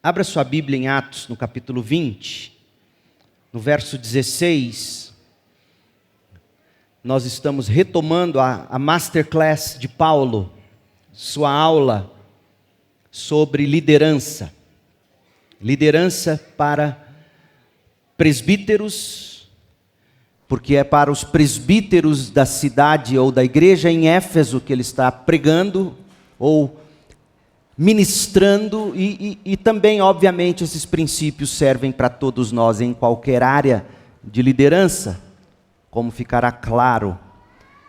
Abra sua Bíblia em Atos, no capítulo 20, no verso 16. Nós estamos retomando a masterclass de Paulo, sua aula sobre liderança. Liderança para presbíteros, porque é para os presbíteros da cidade ou da igreja em Éfeso que ele está pregando ou ministrando, e também, obviamente, esses princípios servem para todos nós em qualquer área de liderança, como ficará claro,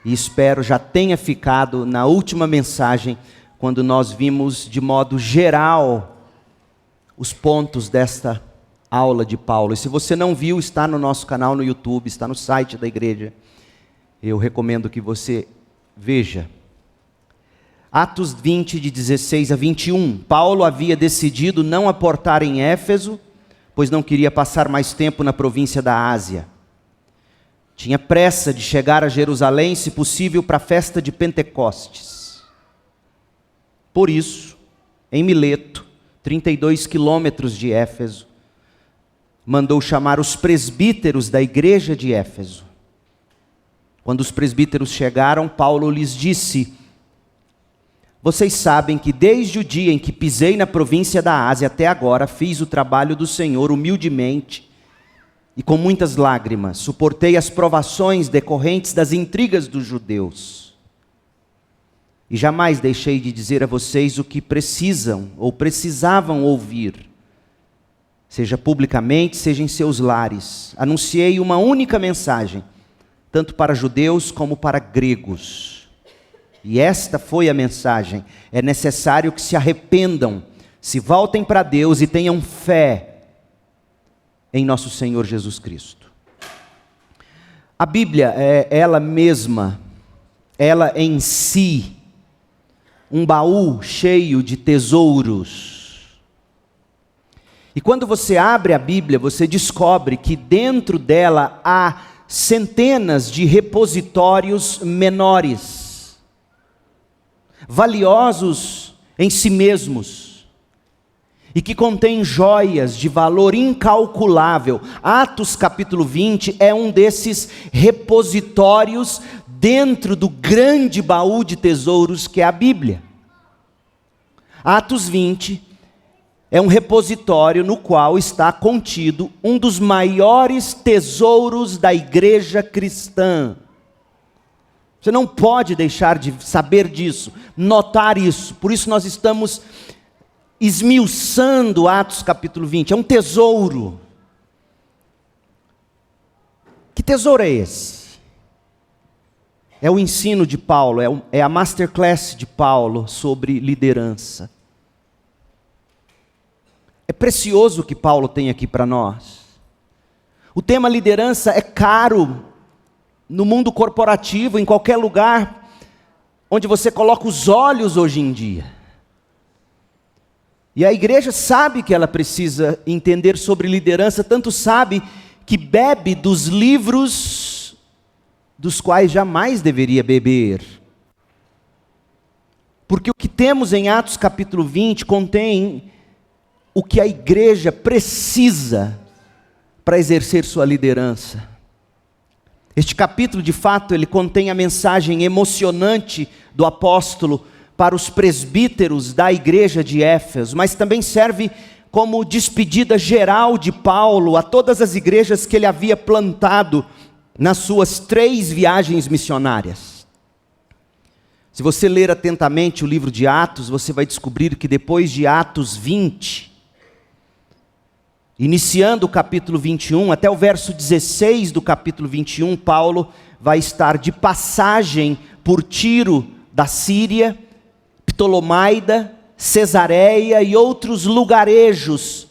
e espero já tenha ficado na última mensagem, quando nós vimos de modo geral os pontos desta aula de Paulo. E se você não viu, está no nosso canal no YouTube, está no site da igreja. Eu recomendo que você veja. Atos 20, de 16 a 21. Paulo havia decidido não aportar em Éfeso, pois não queria passar mais tempo na província da Ásia. Tinha pressa de chegar a Jerusalém, se possível, para a festa de Pentecostes. Por isso, em Mileto, 32 quilômetros de Éfeso, mandou chamar os presbíteros da igreja de Éfeso. Quando os presbíteros chegaram, Paulo lhes disse: vocês sabem que desde o dia em que pisei na província da Ásia até agora, fiz o trabalho do Senhor humildemente e com muitas lágrimas. Suportei as provações decorrentes das intrigas dos judeus. E jamais deixei de dizer a vocês o que precisam ou precisavam ouvir, seja publicamente, seja em seus lares. Anunciei uma única mensagem, tanto para judeus como para gregos. E esta foi a mensagem: é necessário que se arrependam, se voltem para Deus e tenham fé em nosso Senhor Jesus Cristo. A Bíblia é ela mesma, ela em si, um baú cheio de tesouros. E quando você abre a Bíblia, você descobre que dentro dela há centenas de repositórios menores, valiosos em si mesmos, e que contém joias de valor incalculável. Atos capítulo 20 é um desses repositórios dentro do grande baú de tesouros que é a Bíblia. Atos 20 é um repositório no qual está contido um dos maiores tesouros da igreja cristã. Você não pode deixar de saber disso, notar isso. Por isso nós estamos esmiuçando Atos capítulo 20. É um tesouro. Que tesouro é esse? É o ensino de Paulo, é a masterclass de Paulo sobre liderança. É precioso o que Paulo tem aqui para nós. O tema liderança é caro no mundo corporativo, em qualquer lugar onde você coloca os olhos hoje em dia. E a igreja sabe que ela precisa entender sobre liderança, tanto sabe que bebe dos livros dos quais jamais deveria beber. Porque o que temos em Atos capítulo 20 contém o que a igreja precisa para exercer sua liderança. Este capítulo, de fato, ele contém a mensagem emocionante do apóstolo para os presbíteros da igreja de Éfeso, mas também serve como despedida geral de Paulo a todas as igrejas que ele havia plantado nas suas 3 viagens missionárias. Se você ler atentamente o livro de Atos, você vai descobrir que depois de Atos 20, iniciando o capítulo 21, até o verso 16 do capítulo 21, Paulo vai estar de passagem por Tiro da Síria, Ptolomaida, Cesareia e outros lugarejos.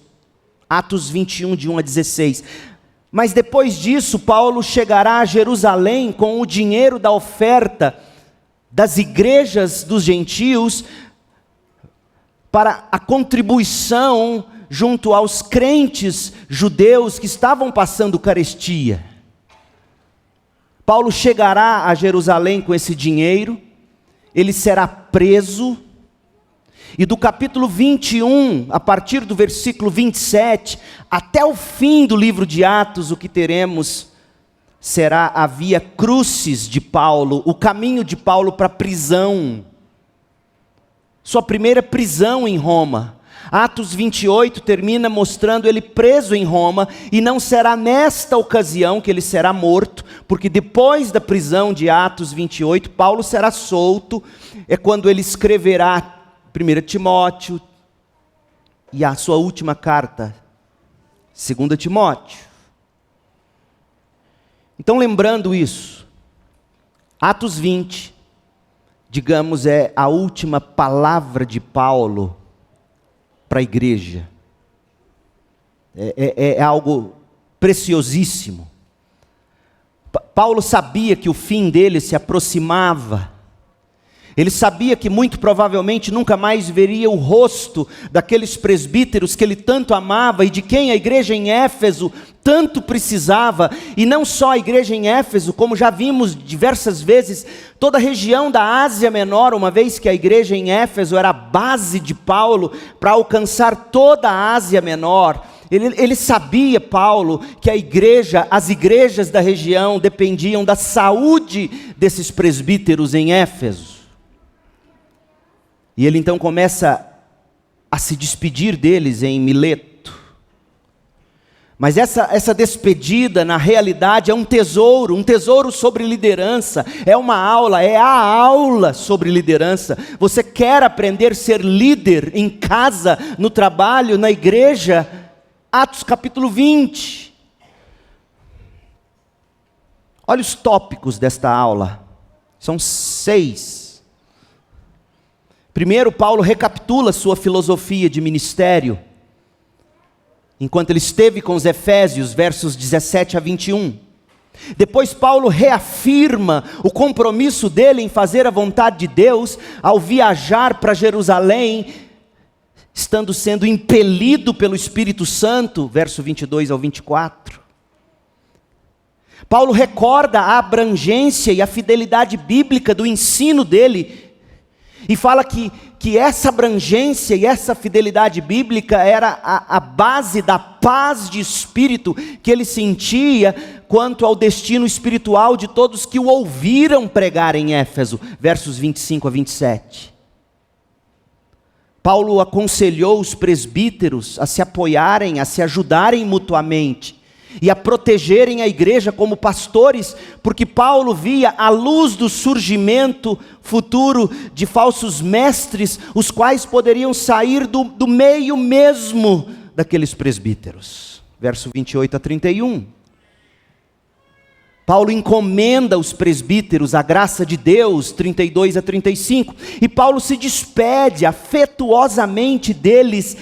Atos 21, de 1 a 16. Mas depois disso, Paulo chegará a Jerusalém com o dinheiro da oferta das igrejas dos gentios para a contribuição junto aos crentes judeus que estavam passando carestia. Paulo chegará a Jerusalém com esse dinheiro, ele será preso, E do capítulo 21, a partir do versículo 27, até o fim do livro de Atos, o que teremos será a via crucis de Paulo, o caminho de Paulo para a prisão. Sua primeira prisão em Roma. Atos 28 termina mostrando ele preso em Roma, e não será nesta ocasião que ele será morto, porque depois da prisão de Atos 28, Paulo será solto, é quando ele escreverá 1 Timóteo e a sua última carta, 2 Timóteo. Então, lembrando isso, Atos 20, digamos, é a última palavra de Paulo para a igreja. É algo preciosíssimo. Paulo sabia que o fim dele se aproximava. Ele sabia que muito provavelmente nunca mais veria o rosto daqueles presbíteros que ele tanto amava e de quem a igreja em Éfeso tanto precisava. E não só a igreja em Éfeso, como já vimos diversas vezes, toda a região da Ásia Menor, uma vez que a igreja em Éfeso era a base de Paulo para alcançar toda a Ásia Menor. Ele sabia, Paulo, que as igrejas da região dependiam da saúde desses presbíteros em Éfeso. E ele então começa a se despedir deles em Mileto. Mas essa despedida, na realidade, é um tesouro sobre liderança. É a aula sobre liderança. Você quer aprender a ser líder em casa, no trabalho, na igreja? Atos capítulo 20. Olha os tópicos desta aula. São 6. Primeiro, Paulo recapitula sua filosofia de ministério, enquanto ele esteve com os Efésios, versos 17 a 21. Depois, Paulo reafirma o compromisso dele em fazer a vontade de Deus, ao viajar para Jerusalém, estando sendo impelido pelo Espírito Santo, verso 22 ao 24. Paulo recorda a abrangência e a fidelidade bíblica do ensino dele, e fala que essa abrangência e essa fidelidade bíblica era a base da paz de espírito que ele sentia quanto ao destino espiritual de todos que o ouviram pregar em Éfeso, versos 25 a 27. Paulo aconselhou os presbíteros a se apoiarem, a se ajudarem mutuamente e a protegerem a igreja como pastores, porque Paulo via a luz do surgimento futuro de falsos mestres, os quais poderiam sair do meio mesmo daqueles presbíteros. Verso 28 a 31. Paulo encomenda aos presbíteros a graça de Deus, 32 a 35. E Paulo se despede afetuosamente deles,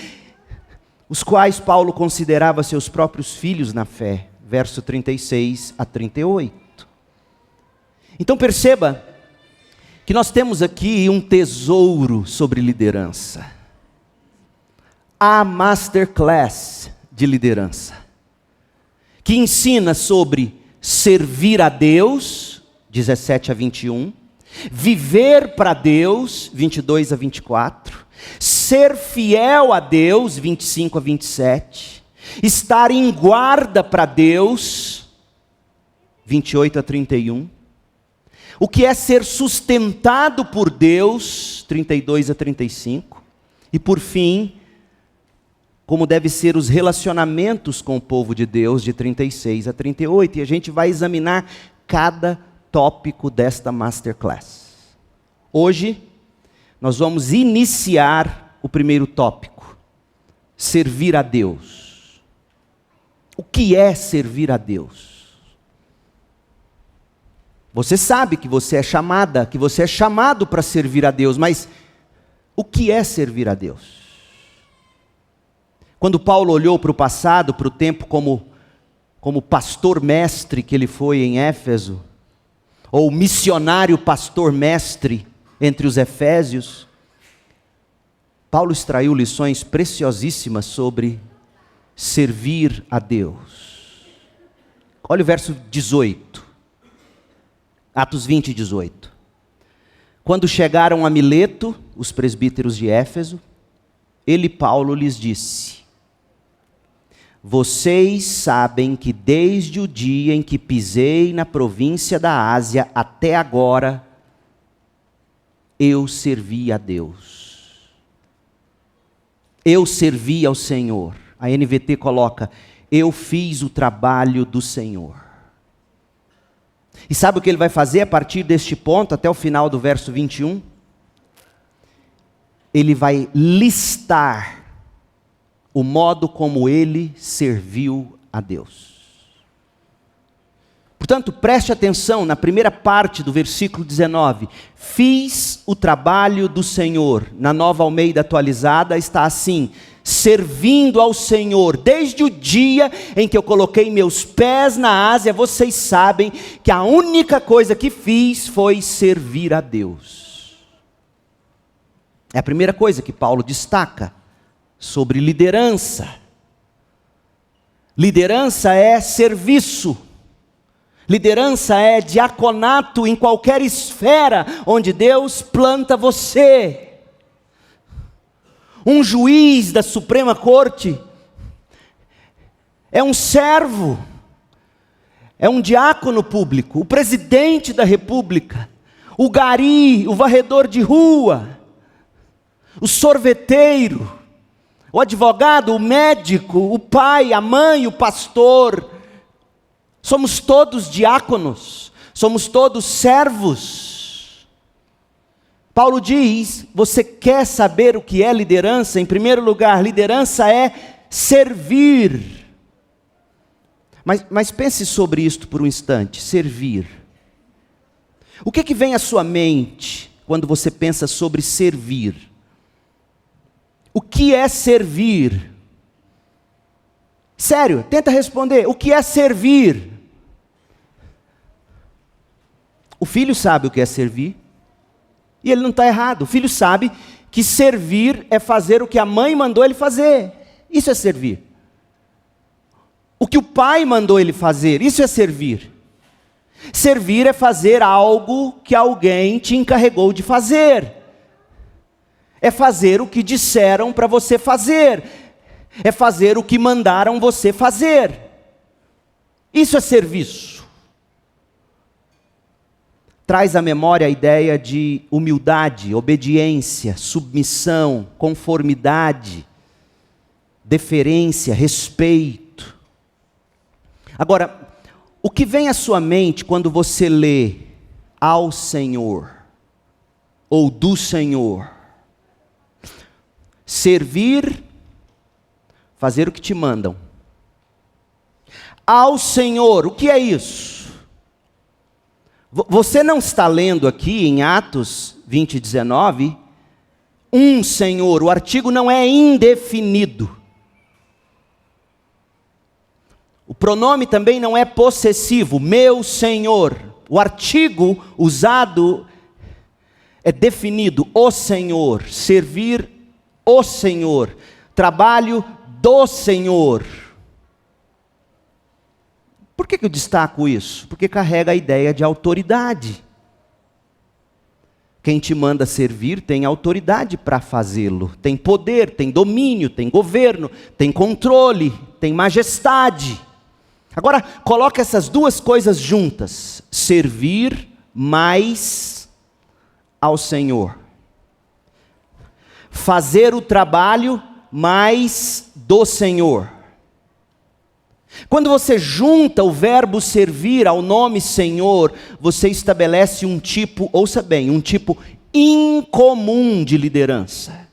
os quais Paulo considerava seus próprios filhos na fé, verso 36 a 38. Então perceba que nós temos aqui um tesouro sobre liderança. A masterclass de liderança, que ensina sobre servir a Deus, 17 a 21, viver para Deus, 22 a 24, ser fiel a Deus, 25 a 27, estar em guarda para Deus, 28 a 31, o que é ser sustentado por Deus, 32 a 35, e por fim, como devem ser os relacionamentos com o povo de Deus, de 36 a 38, e a gente vai examinar cada tópico desta masterclass. Hoje, nós vamos iniciar o primeiro tópico, servir a Deus. O que é servir a Deus? Você sabe que você é chamado para servir a Deus, mas o que é servir a Deus? Quando Paulo olhou para o passado, para o tempo como pastor mestre que ele foi em Éfeso, ou missionário pastor mestre entre os efésios, Paulo extraiu lições preciosíssimas sobre servir a Deus. Olha o verso 18, Atos 20, 18. Quando chegaram a Mileto, os presbíteros de Éfeso, ele, Paulo, lhes disse: vocês sabem que desde o dia em que pisei na província da Ásia até agora, eu servi a Deus. Eu servi ao Senhor. A NVT coloca: eu fiz o trabalho do Senhor. E sabe o que ele vai fazer a partir deste ponto, até o final do verso 21? Ele vai listar o modo como ele serviu a Deus. Portanto, preste atenção na primeira parte do versículo 19. Fiz o trabalho do Senhor. Na Nova Almeida Atualizada está assim: servindo ao Senhor. Desde o dia em que eu coloquei meus pés na Ásia, vocês sabem que a única coisa que fiz foi servir a Deus. É a primeira coisa que Paulo destaca sobre liderança. Liderança é serviço. Liderança é diaconato em qualquer esfera onde Deus planta você. Um juiz da Suprema Corte é um servo, é um diácono público. O presidente da República, o gari, o varredor de rua, o sorveteiro, o advogado, o médico, o pai, a mãe, o pastor. Somos todos diáconos, somos todos servos. Paulo diz: você quer saber o que é liderança? Em primeiro lugar, liderança é servir. Mas pense sobre isto por um instante: servir. O que vem à sua mente quando você pensa sobre servir? O que é servir? Sério, tenta responder. O que é servir? O filho sabe o que é servir. E ele não está errado. O filho sabe que servir é fazer o que a mãe mandou ele fazer. Isso é servir. O que o pai mandou ele fazer, isso é servir. Servir é fazer algo que alguém te encarregou de fazer. É fazer o que disseram para você fazer. É fazer o que mandaram você fazer. Isso é serviço. Traz à memória a ideia de humildade, obediência, submissão, conformidade, deferência, respeito. Agora, o que vem à sua mente quando você lê ao Senhor ou do Senhor? Servir, fazer o que te mandam. Ao Senhor, o que é isso? Você não está lendo aqui em Atos 20, 19, um Senhor, o artigo não é indefinido. O pronome também não é possessivo, meu Senhor. O artigo usado é definido, o Senhor, servir o Senhor, trabalho do Senhor. Por que eu destaco isso? Porque carrega a ideia de autoridade. Quem te manda servir tem autoridade para fazê-lo. Tem poder, tem domínio, tem governo, tem controle, tem majestade. Agora, coloca essas duas coisas juntas. Servir mais ao Senhor. Fazer o trabalho mais do Senhor. Quando você junta o verbo servir ao nome Senhor, você estabelece um tipo, ouça bem, um tipo incomum de liderança.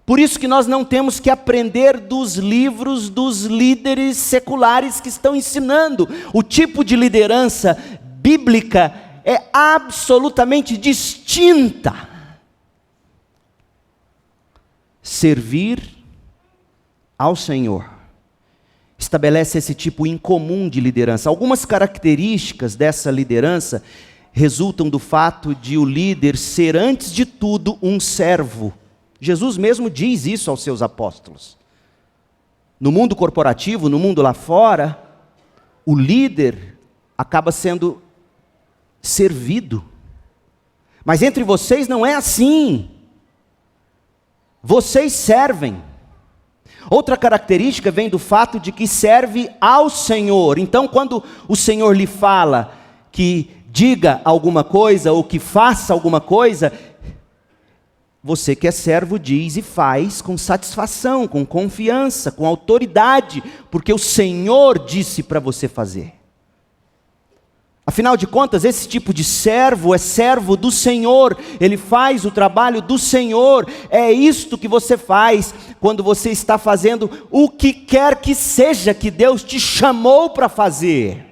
Por isso que nós não temos que aprender dos livros dos líderes seculares que estão ensinando. O tipo de liderança bíblica é absolutamente distinta. Servir ao Senhor estabelece esse tipo incomum de liderança. Algumas características dessa liderança resultam do fato de o líder ser, antes de tudo, um servo. Jesus mesmo diz isso aos seus apóstolos. No mundo corporativo, no mundo lá fora, o líder acaba sendo servido. Mas entre vocês não é assim. Vocês servem. Outra característica vem do fato de que serve ao Senhor. Então, quando o Senhor lhe fala que diga alguma coisa ou que faça alguma coisa, você que é servo diz e faz com satisfação, com confiança, com autoridade, porque o Senhor disse para você fazer. Afinal de contas, esse tipo de servo é servo do Senhor, ele faz o trabalho do Senhor. É isto que você faz quando você está fazendo o que quer que seja que Deus te chamou para fazer.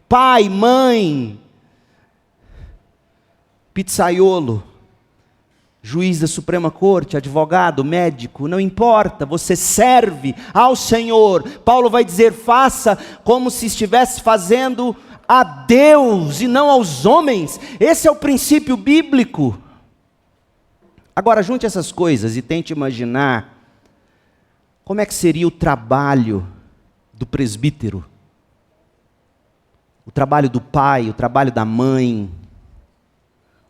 Pai, mãe, pizzaiolo, juiz da Suprema Corte, advogado, médico, não importa, você serve ao Senhor. Paulo vai dizer, faça como se estivesse fazendo a Deus e não aos homens. Esse é o princípio bíblico. Agora junte essas coisas e tente imaginar como é que seria o trabalho do presbítero, o trabalho do pai, o trabalho da mãe,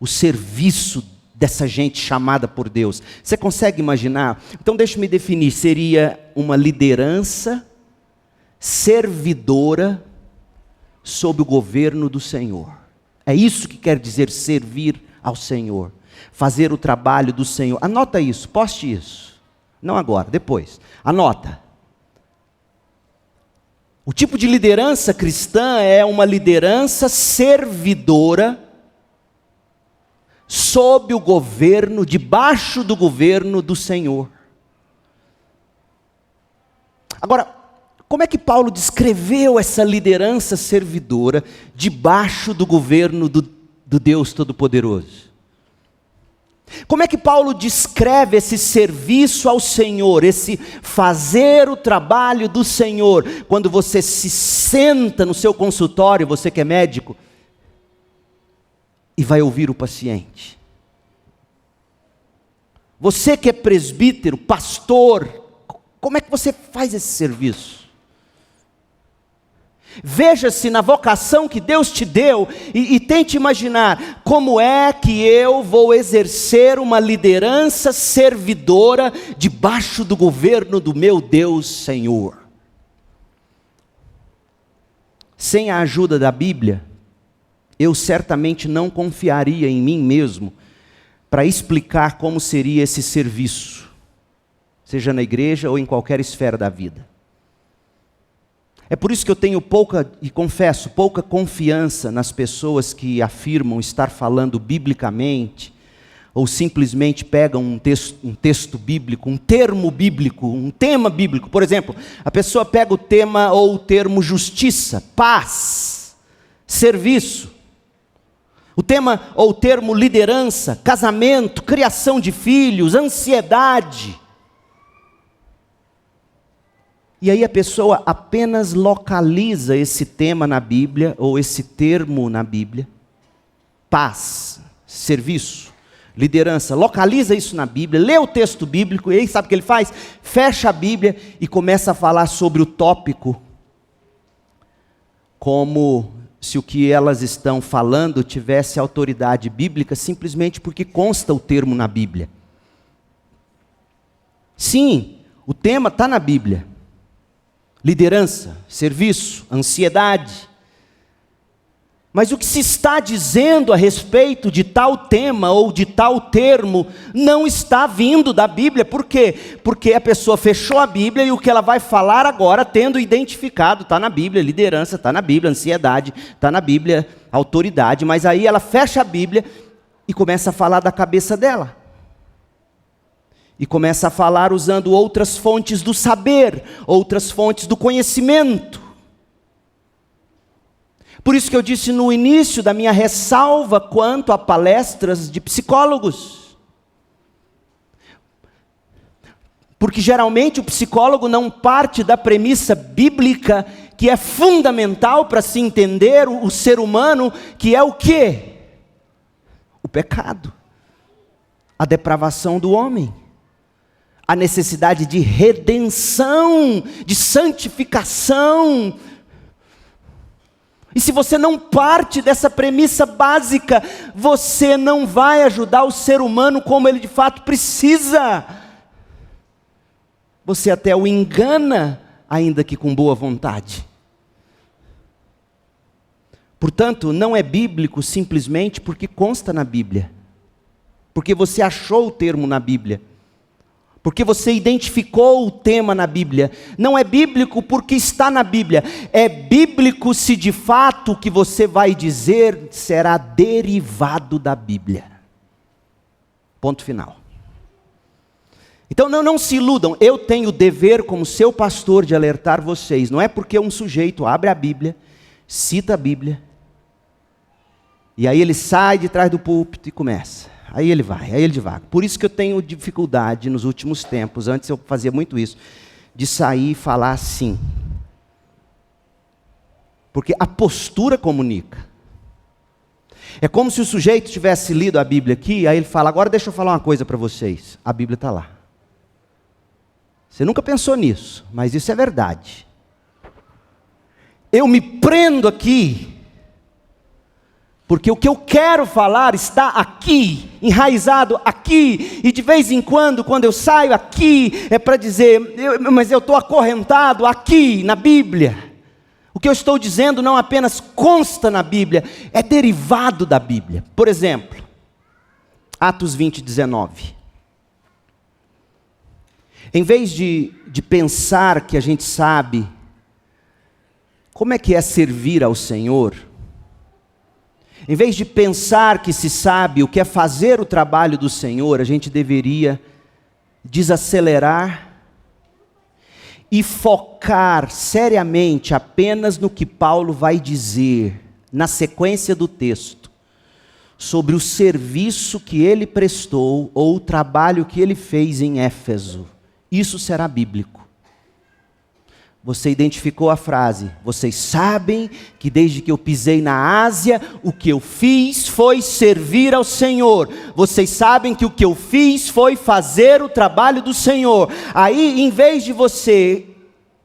o serviço dessa gente chamada por Deus. Você consegue imaginar? Então deixe-me definir, seria uma liderança servidora sob o governo do Senhor. É isso que quer dizer servir ao Senhor, fazer o trabalho do Senhor. Anota isso, poste isso. Não agora, depois. Anota. O tipo de liderança cristã é uma liderança servidora sob o governo, debaixo do governo do Senhor. Agora, como é que Paulo descreveu essa liderança servidora debaixo do governo do Deus Todo-Poderoso? Como é que Paulo descreve esse serviço ao Senhor, esse fazer o trabalho do Senhor, quando você se senta no seu consultório, você que é médico, e vai ouvir o paciente? Você que é presbítero, pastor, como é que você faz esse serviço? Veja-se na vocação que Deus te deu e tente imaginar como é que eu vou exercer uma liderança servidora debaixo do governo do meu Deus Senhor. Sem a ajuda da Bíblia, eu certamente não confiaria em mim mesmo para explicar como seria esse serviço, seja na igreja ou em qualquer esfera da vida. É por isso que eu tenho pouca, e confesso, pouca confiança nas pessoas que afirmam estar falando biblicamente, ou simplesmente pegam um texto bíblico, um termo bíblico, um tema bíblico. Por exemplo, a pessoa pega o tema ou o termo justiça, paz, serviço. O tema ou o termo liderança, casamento, criação de filhos, ansiedade. E aí a pessoa apenas localiza esse tema na Bíblia, ou esse termo na Bíblia. Paz, serviço, liderança. Localiza isso na Bíblia, lê o texto bíblico, e aí sabe o que ele faz? Fecha a Bíblia e começa a falar sobre o tópico, como se o que elas estão falando tivesse autoridade bíblica, simplesmente porque consta o termo na Bíblia. Sim, o tema está na Bíblia. Liderança, serviço, ansiedade. Mas o que se está dizendo a respeito de tal tema ou de tal termo não está vindo da Bíblia. Por quê? Porque a pessoa fechou a Bíblia e o que ela vai falar agora, tendo identificado, está na Bíblia, liderança, está na Bíblia, ansiedade, está na Bíblia, autoridade, mas aí ela fecha a Bíblia e começa a falar da cabeça dela. E começa a falar usando outras fontes do saber, outras fontes do conhecimento. Por isso que eu disse no início da minha ressalva quanto a palestras de psicólogos. Porque geralmente o psicólogo não parte da premissa bíblica, que é fundamental para se entender o ser humano, que é o quê? O pecado, a depravação do homem. A necessidade de redenção, de santificação. E se você não parte dessa premissa básica, você não vai ajudar o ser humano como ele de fato precisa. Você até o engana, ainda que com boa vontade. Portanto, não é bíblico simplesmente porque consta na Bíblia. Porque você achou o termo na Bíblia. Porque você identificou o tema na Bíblia. Não é bíblico porque está na Bíblia. É bíblico se de fato o que você vai dizer será derivado da Bíblia. Ponto final. Então não se iludam. Eu tenho o dever como seu pastor de alertar vocês. Não é porque um sujeito abre a Bíblia, cita a Bíblia, e aí ele sai de trás do púlpito e começa. Aí ele vai, aí ele devaga. Por isso que eu tenho dificuldade nos últimos tempos, antes eu fazia muito isso, de sair e falar assim. Porque a postura comunica. É como se o sujeito tivesse lido a Bíblia aqui, aí ele fala, agora deixa eu falar uma coisa para vocês. A Bíblia está lá. Você nunca pensou nisso, mas isso é verdade. Eu me prendo aqui, porque o que eu quero falar está aqui, enraizado aqui, e de vez em quando eu saio aqui, é para dizer, mas eu estou acorrentado aqui na Bíblia. O que eu estou dizendo não apenas consta na Bíblia, é derivado da Bíblia. Por exemplo, Atos 20, 19. Em vez de pensar que a gente sabe como é que é servir ao Senhor, em vez de pensar que se sabe o que é fazer o trabalho do Senhor, a gente deveria desacelerar e focar seriamente apenas no que Paulo vai dizer, na sequência do texto, sobre o serviço que ele prestou ou o trabalho que ele fez em Éfeso. Isso será bíblico. Você identificou a frase, vocês sabem que desde que eu pisei na Ásia, o que eu fiz foi servir ao Senhor. Vocês sabem que o que eu fiz foi fazer o trabalho do Senhor. Aí, em vez de você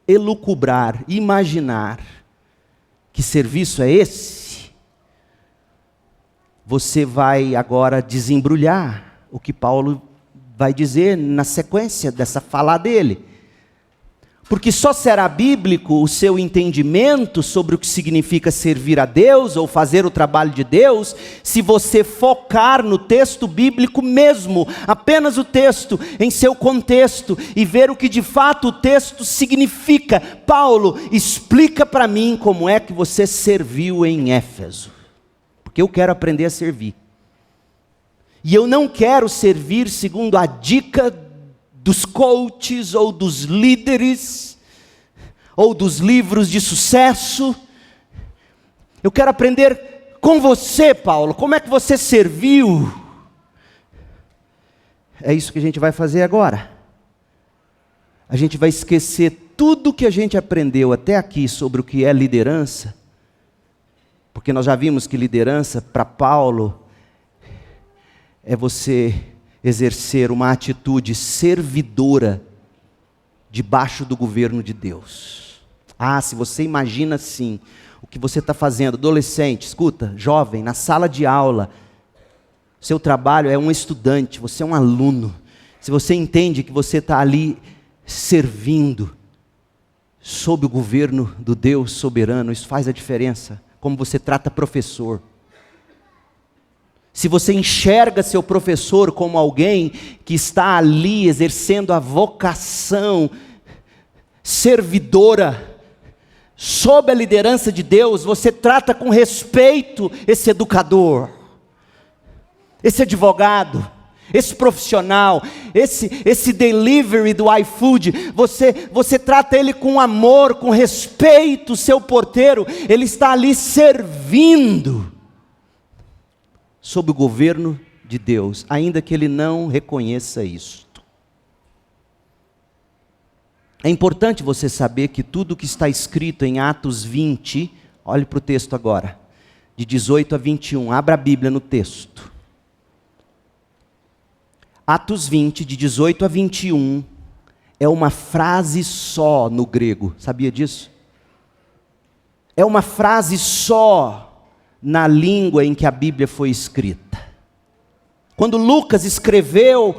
elucubrar, imaginar que serviço é esse, você vai agora desembrulhar o que Paulo vai dizer na sequência dessa fala dele. Porque só será bíblico o seu entendimento sobre o que significa servir a Deus ou fazer o trabalho de Deus, se você focar no texto bíblico mesmo, apenas o texto, em seu contexto, e ver o que de fato o texto significa. Paulo, explica para mim como é que você serviu em Éfeso, porque eu quero aprender a servir. E eu não quero servir segundo a dica dos coaches, ou dos líderes, ou dos livros de sucesso. Eu quero aprender com você, Paulo, como é que você serviu. É isso que a gente vai fazer agora. A gente vai esquecer tudo que a gente aprendeu até aqui sobre o que é liderança, porque nós já vimos que liderança, para Paulo, é você exercer uma atitude servidora debaixo do governo de Deus. Ah, se você imagina assim, o que você está fazendo, adolescente, escuta, jovem, na sala de aula, seu trabalho é um estudante, você é um aluno, se você entende que você está ali servindo, sob o governo do Deus soberano, isso faz a diferença, como você trata professor. Se você enxerga seu professor como alguém que está ali exercendo a vocação servidora, sob a liderança de Deus, você trata com respeito esse educador, esse advogado, esse profissional, esse delivery do iFood, você trata ele com amor, com respeito, seu porteiro, ele está ali servindo sob o governo de Deus, ainda que ele não reconheça isto. É importante você saber que tudo que está escrito em Atos 20, olhe para o texto agora, de 18 a 21, abra a Bíblia no texto. Atos 20, de 18 a 21, é uma frase só no grego, sabia disso? é uma frase só na língua em que a Bíblia foi escrita. Quando Lucas escreveu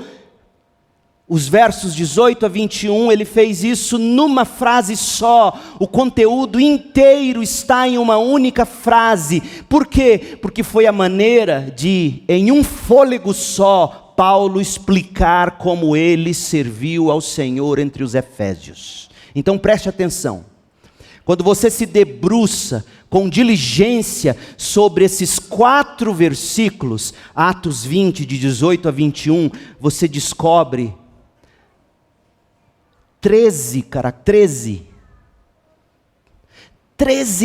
os versos 18 a 21, ele fez isso numa frase só. O conteúdo inteiro está em uma única frase. Por quê? Porque foi a maneira de, em um fôlego só, Paulo explicar como ele serviu ao Senhor entre os efésios. Então preste atenção. Quando você se debruça com diligência sobre esses 4 versículos, Atos 20, de 18 a 21, você descobre 13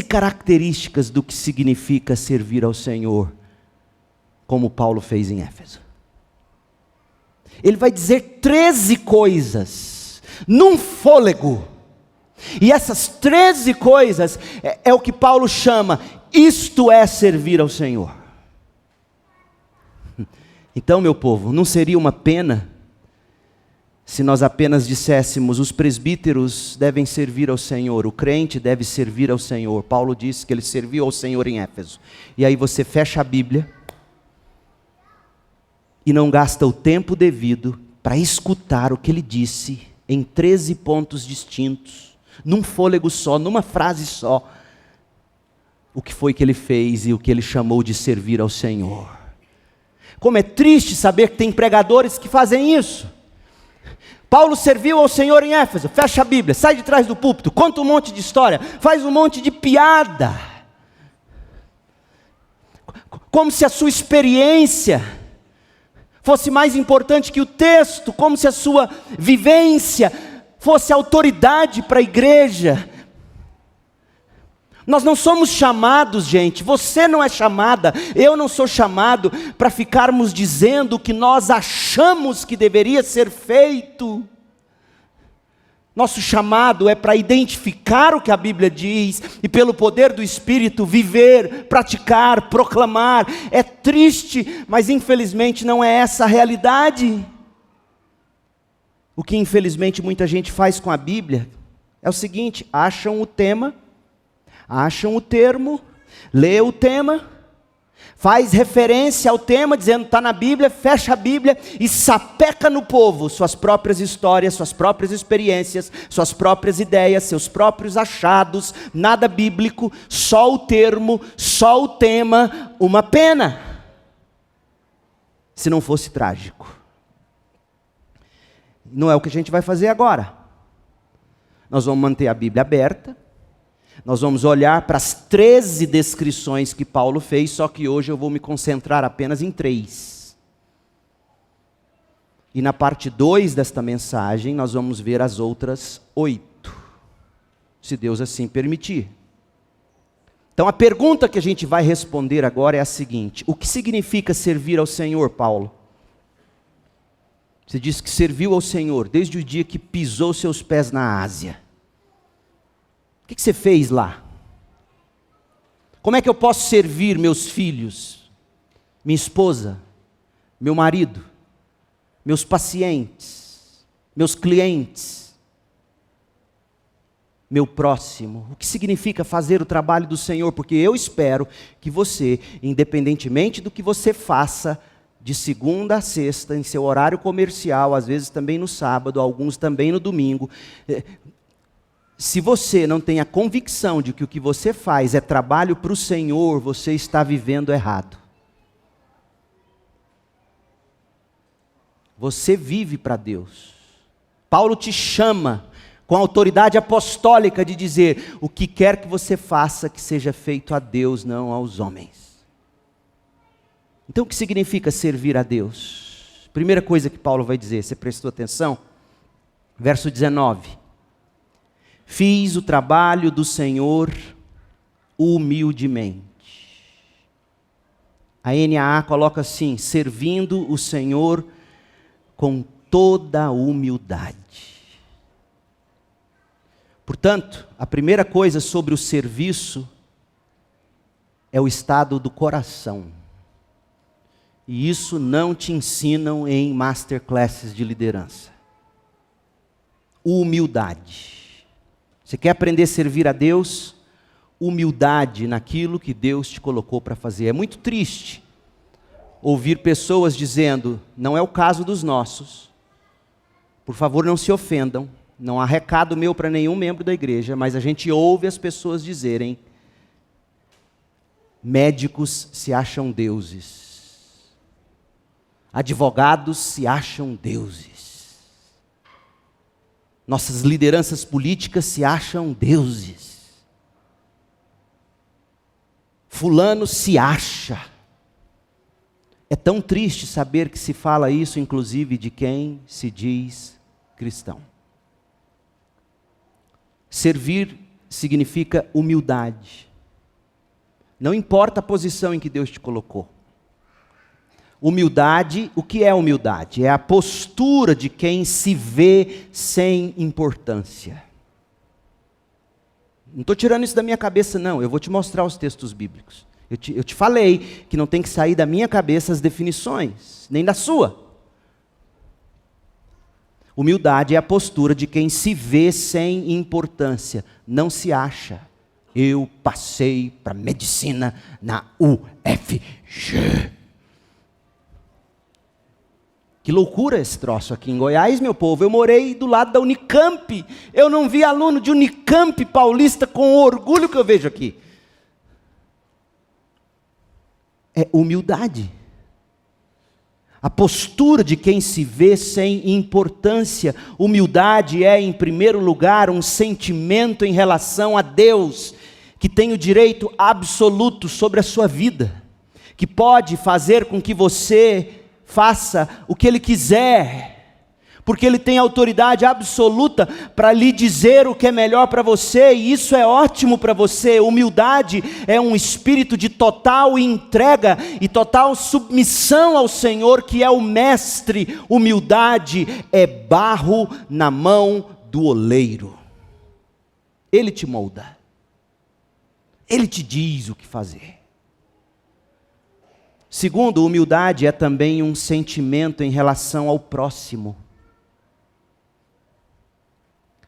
características do que significa servir ao Senhor, como Paulo fez em Éfeso. Ele vai dizer 13 coisas, num fôlego. E essas 13 coisas é o que Paulo chama, isto é servir ao Senhor. Então, meu povo, não seria uma pena se nós apenas disséssemos, os presbíteros devem servir ao Senhor, o crente deve servir ao Senhor. Paulo disse que ele serviu ao Senhor em Éfeso. E aí você fecha a Bíblia e não gasta o tempo devido para escutar o que ele disse em 13 pontos distintos, num fôlego só, numa frase só, o que foi que ele fez e o que ele chamou de servir ao Senhor. Como é triste saber que tem pregadores que fazem isso. Paulo serviu ao Senhor em Éfeso, fecha a Bíblia, sai de trás do púlpito, conta um monte de história, faz um monte de piada, como se a sua experiência fosse mais importante que o texto, como se a sua vivência fosse autoridade para a igreja. Nós não somos chamados, gente, você não é chamada, eu não sou chamado para ficarmos dizendo o que nós achamos que deveria ser feito. Nosso chamado é para identificar o que a Bíblia diz e pelo poder do Espírito viver, praticar, proclamar. É triste, mas infelizmente não é essa a realidade. O que infelizmente muita gente faz com a Bíblia é o seguinte: acham o tema, acham o termo, lê o tema, faz referência ao tema, dizendo está na Bíblia, fecha a Bíblia e sapeca no povo suas próprias histórias, suas próprias experiências, suas próprias ideias, seus próprios achados, nada bíblico, só o termo, só o tema, uma pena. Se não fosse trágico. Não é o que a gente vai fazer agora. Nós vamos manter a Bíblia aberta. Nós vamos olhar para as 13 descrições que Paulo fez, só que hoje eu vou me concentrar apenas em 3. E na parte 2 desta mensagem, nós vamos ver as outras 8, se Deus assim permitir. Então a pergunta que a gente vai responder agora é a seguinte: o que significa servir ao Senhor, Paulo? Você diz que serviu ao Senhor desde o dia que pisou seus pés na Ásia. O que você fez lá? Como é que eu posso servir meus filhos, minha esposa, meu marido, meus pacientes, meus clientes, meu próximo? O que significa fazer o trabalho do Senhor? Porque eu espero que você, independentemente do que você faça, de segunda a sexta, em seu horário comercial, às vezes também no sábado, alguns também no domingo, se você não tem a convicção de que o que você faz é trabalho para o Senhor, você está vivendo errado. Você vive para Deus. Paulo te chama com a autoridade apostólica de dizer: o que quer que você faça, que seja feito a Deus, não aos homens. Então o que significa servir a Deus? Primeira coisa que Paulo vai dizer, você prestou atenção? Verso 19. Fiz o trabalho do Senhor humildemente. A NAA coloca assim: servindo o Senhor com toda a humildade. Portanto, a primeira coisa sobre o serviço é o estado do coração. E isso não te ensinam em masterclasses de liderança. Humildade. Você quer aprender a servir a Deus? humildade naquilo que Deus te colocou para fazer. É muito triste ouvir pessoas dizendo, não é o caso dos nossos, por favor não se ofendam, não há recado meu para nenhum membro da igreja, mas a gente ouve as pessoas dizerem, médicos se acham deuses, advogados se acham deuses, nossas lideranças políticas se acham deuses, fulano se acha. É tão triste saber que se fala isso, inclusive, de quem se diz cristão. Servir significa humildade. Não importa a posição em que Deus te colocou. Humildade, o que é humildade? É a postura de quem se vê sem importância. Não estou tirando isso da minha cabeça, não. Eu vou te mostrar os textos bíblicos. Eu te falei que não tem que sair da minha cabeça as definições, nem da sua. Humildade é a postura de quem se vê sem importância, não se acha. Eu passei para medicina na UFG. Que loucura esse troço aqui em Goiás, meu povo. Eu morei do lado da Unicamp. Eu não vi aluno de Unicamp paulista com o orgulho que eu vejo aqui. É humildade. A postura de quem se vê sem importância. Humildade é, em primeiro lugar, um sentimento em relação a Deus, que tem o direito absoluto sobre a sua vida, que pode fazer com que você faça o que Ele quiser, porque Ele tem autoridade absoluta para lhe dizer o que é melhor para você, e isso é ótimo para você. Humildade é um espírito de total entrega e total submissão ao Senhor, que é o mestre. Humildade é barro na mão do oleiro. Ele te molda. Ele te diz o que fazer. Segundo, humildade é também um sentimento em relação ao próximo.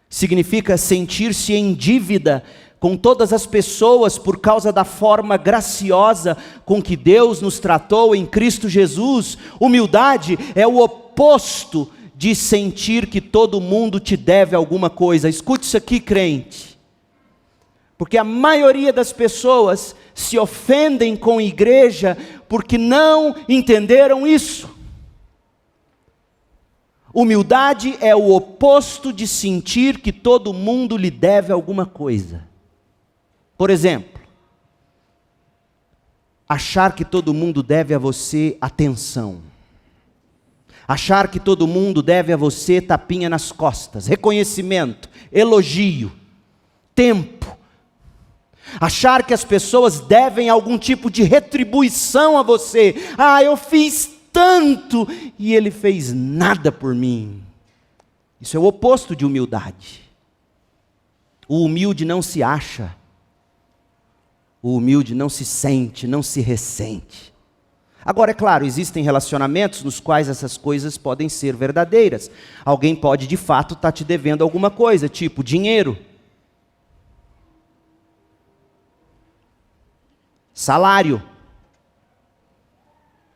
Significa sentir-se em dívida com todas as pessoas por causa da forma graciosa com que Deus nos tratou em Cristo Jesus. Humildade é o oposto de sentir que todo mundo te deve alguma coisa. Escute isso aqui, crente. Porque a maioria das pessoas se ofendem com a igreja porque não entenderam isso. Humildade é o oposto de sentir que todo mundo lhe deve alguma coisa. Por exemplo, achar que todo mundo deve a você atenção. Achar que todo mundo deve a você tapinha nas costas, reconhecimento, elogio, tempo. Achar que as pessoas devem algum tipo de retribuição a você. Ah, eu fiz tanto e ele fez nada por mim. Isso é o oposto de humildade. O humilde não se acha. O humilde não se sente, não se ressente. Agora, é claro, existem relacionamentos nos quais essas coisas podem ser verdadeiras. Alguém pode de fato estar te devendo alguma coisa, tipo dinheiro, salário,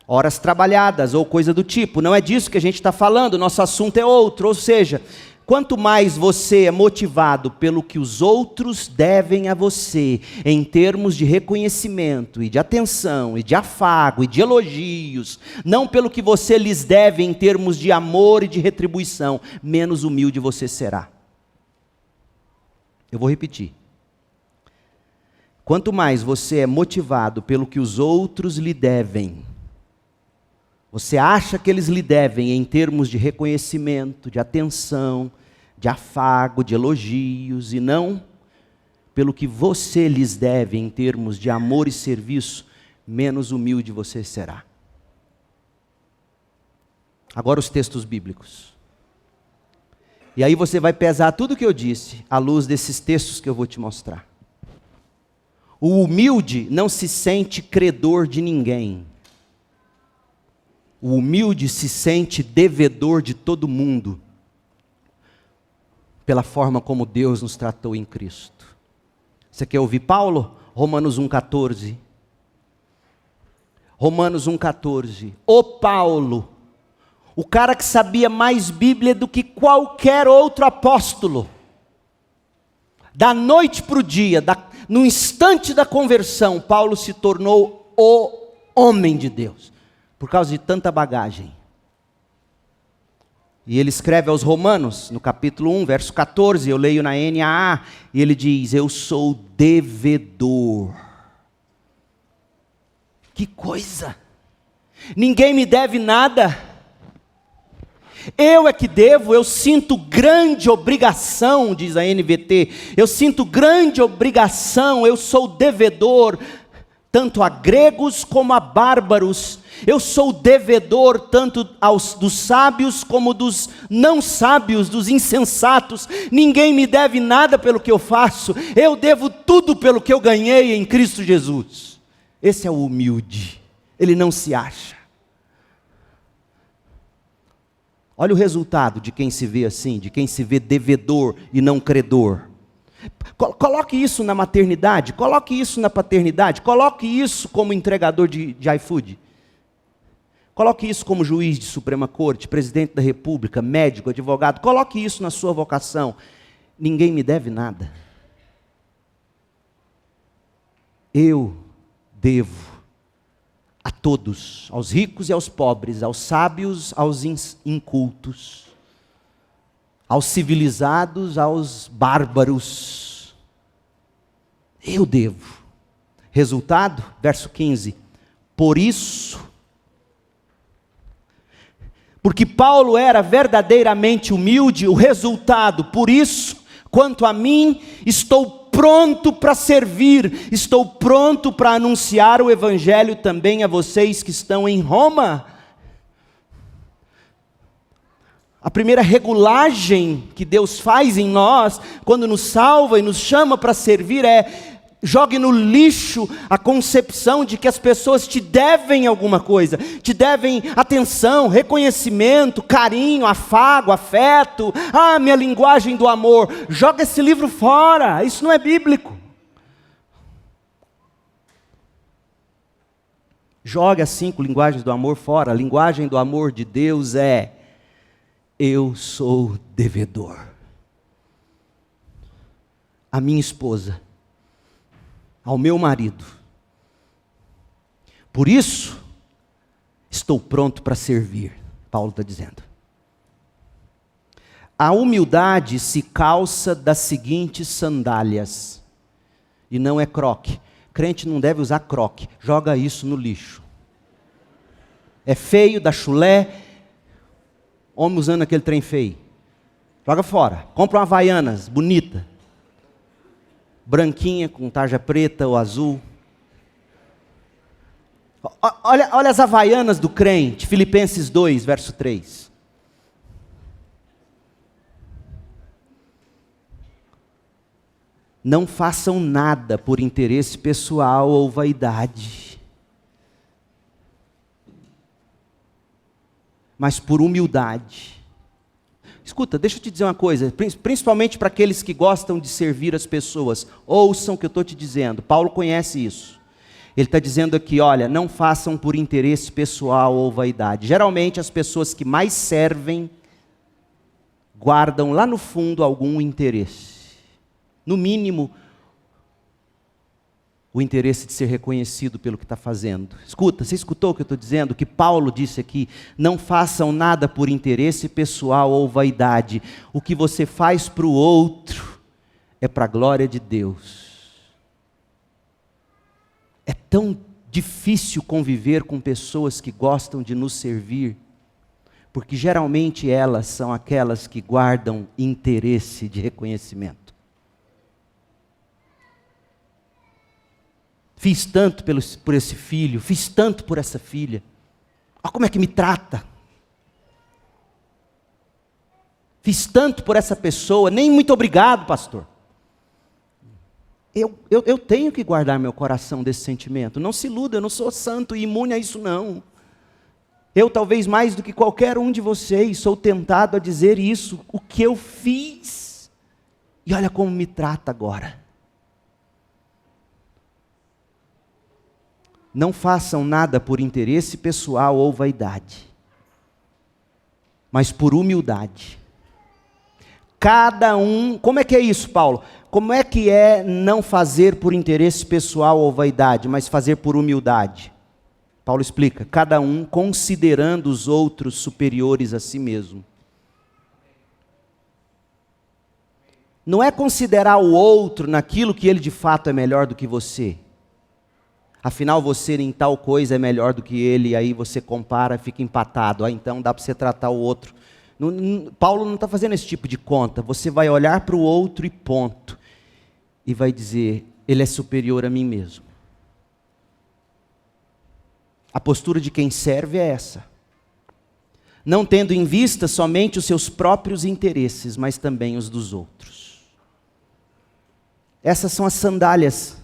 horas trabalhadas ou coisa do tipo. Não é disso que a gente está falando, nosso assunto é outro. Ou seja, quanto mais você é motivado pelo que os outros devem a você, em termos de reconhecimento e de atenção e de afago e de elogios, não pelo que você lhes deve em termos de amor e de retribuição, menos humilde você será. Eu vou repetir. Quanto mais você é motivado pelo que os outros lhe devem, você acha que eles lhe devem em termos de reconhecimento, de atenção, de afago, de elogios, e não pelo que você lhes deve em termos de amor e serviço, menos humilde você será. Agora os textos bíblicos. E aí você vai pesar tudo o que eu disse à luz desses textos que eu vou te mostrar. O humilde não se sente credor de ninguém. O humilde se sente devedor de todo mundo, pela forma como Deus nos tratou em Cristo. Você quer ouvir Paulo? Romanos 1,14. Romanos 1,14. O Paulo, o cara que sabia mais Bíblia do que qualquer outro apóstolo, da noite para o dia, no instante da conversão, Paulo se tornou o homem de Deus, por causa de tanta bagagem. E ele escreve aos Romanos, no capítulo 1, verso 14, eu leio na NAA, e ele diz, eu sou devedor. Que coisa! Ninguém me deve nada. Eu é que devo, eu sinto grande obrigação, diz a NVT, eu sinto grande obrigação, eu sou devedor, tanto a gregos como a bárbaros, eu sou devedor tanto dos sábios como dos não sábios, dos insensatos, ninguém me deve nada pelo que eu faço, eu devo tudo pelo que eu ganhei em Cristo Jesus. Esse é o humilde, ele não se acha. Olha o resultado de quem se vê assim, de quem se vê devedor e não credor. Coloque isso na maternidade, coloque isso na paternidade, coloque isso como entregador de iFood. Coloque isso como juiz de Suprema Corte, presidente da República, médico, advogado. Coloque isso na sua vocação. Ninguém me deve nada. Eu devo a todos, aos ricos e aos pobres, aos sábios, aos incultos, aos civilizados, aos bárbaros. Eu devo. Resultado, verso 15. Por isso, porque Paulo era verdadeiramente humilde, o resultado, por isso, quanto a mim, estou pronto para servir, estou pronto para anunciar o Evangelho também a vocês que estão em Roma. A primeira regulagem que Deus faz em nós, quando nos salva e nos chama para servir, jogue no lixo a concepção de que as pessoas te devem alguma coisa, te devem atenção, reconhecimento, carinho, afago, afeto, minha linguagem do amor. Joga esse livro fora, isso não é bíblico. Jogue as 5 linguagens do amor fora. A linguagem do amor de Deus é: eu sou devedor. A minha esposa, ao meu marido. Por isso, estou pronto para servir, Paulo está dizendo. A humildade se calça das seguintes sandálias, e não é croque. Crente não deve usar croque, joga isso no lixo. É feio, dá chulé, homem usando aquele trem feio. Joga fora, compra uma Havaianas, bonita. Branquinha, com tarja preta ou azul. Olha as Havaianas do crente, Filipenses 2, verso 3. Não façam nada por interesse pessoal ou vaidade, mas por humildade. Escuta, deixa eu te dizer uma coisa, principalmente para aqueles que gostam de servir as pessoas, ouçam o que eu estou te dizendo, Paulo conhece isso. Ele está dizendo aqui, olha, não façam por interesse pessoal ou vaidade. Geralmente as pessoas que mais servem, guardam lá no fundo algum interesse. No mínimo, o interesse de ser reconhecido pelo que está fazendo. Escuta, você escutou o que eu estou dizendo? O que Paulo disse aqui, não façam nada por interesse pessoal ou vaidade. O que você faz para o outro é para a glória de Deus. É tão difícil conviver com pessoas que gostam de nos servir, porque geralmente elas são aquelas que guardam interesse de reconhecimento. Fiz tanto por esse filho, fiz tanto por essa filha. Olha como é que me trata. Fiz tanto por essa pessoa, nem muito obrigado, pastor. Eu tenho que guardar meu coração desse sentimento. Não se iluda, eu não sou santo e imune a isso não. Eu talvez mais do que qualquer um de vocês sou tentado a dizer isso, o que eu fiz. E olha como me trata agora. Não façam nada por interesse pessoal ou vaidade, mas por humildade. Cada um, como é que é isso, Paulo? Como é que é não fazer por interesse pessoal ou vaidade, mas fazer por humildade? Paulo explica, cada um considerando os outros superiores a si mesmo. Não é considerar o outro naquilo que ele de fato é melhor do que você. Afinal, você em tal coisa é melhor do que ele, aí você compara e fica empatado. Então dá para você tratar o outro. Paulo não está fazendo esse tipo de conta. Você vai olhar para o outro e ponto. E vai dizer, ele é superior a mim mesmo. A postura de quem serve é essa. Não tendo em vista somente os seus próprios interesses, mas também os dos outros. Essas são as sandálias